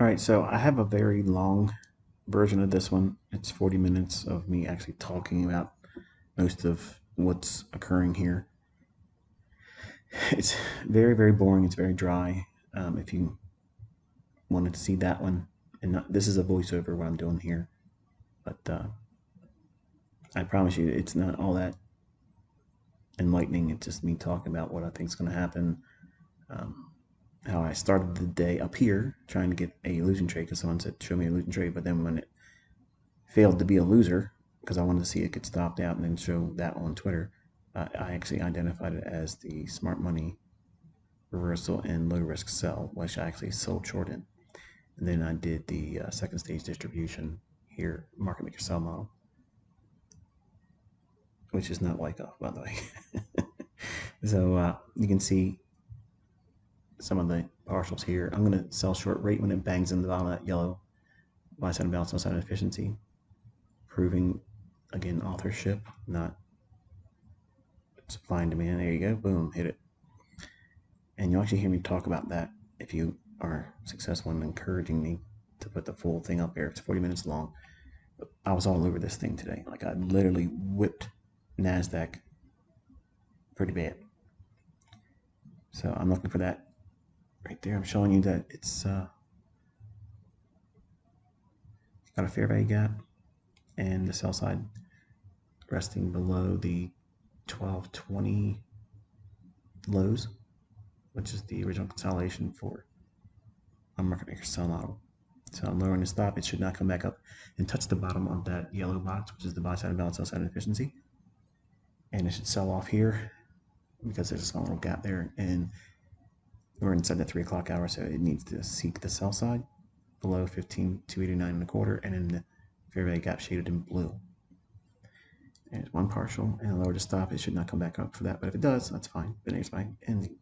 All right, so I have a very long version of this one. It's 40 minutes of me actually talking about most of what's occurring here. It's very, very boring. It's very dry. If you wanted to see that one, and not, this is a voiceover what I'm doing here, but I promise you it's not all that enlightening. It's just me talking about what I think is going to happen, um, how I started the day up here trying to get a losing trade because someone said, show me a losing trade, but then when it failed to be a loser because I wanted to see it get stopped out and then show that on Twitter. I actually identified it as the smart money reversal and low risk sell, which I actually sold short in. And then I did the second stage distribution here, market maker sell model, which is not like off, by the way. So you can see some of the partials here. I'm going to sell short rate when it bangs in the bottom of that yellow buy side and balance, no side efficiency, proving again authorship, not supply and demand. There you go. Boom, hit it. And you'll actually hear me talk about that if you are successful in encouraging me to put the full thing up there. It's 40 minutes long. I was all over this thing today. Like I literally whipped NASDAQ pretty bad. So I'm looking for that right there. I'm showing you that it's got a fair value gap and the sell side resting below the 1220 lows, which is the original consolidation for a market maker sell model. So I'm lowering the stop. It should not come back up and touch the bottom of that yellow box, which is the buy side and balance, sell side efficiency. And it should sell off here because there's a small little gap there. And we're inside the 3 o'clock hour, so it needs to seek the sell side below 15,289 and a quarter, and then the fair value gap shaded in blue. There's one partial and lower the stop. It should not come back up for that, but if it does, that's fine. But here's my ending.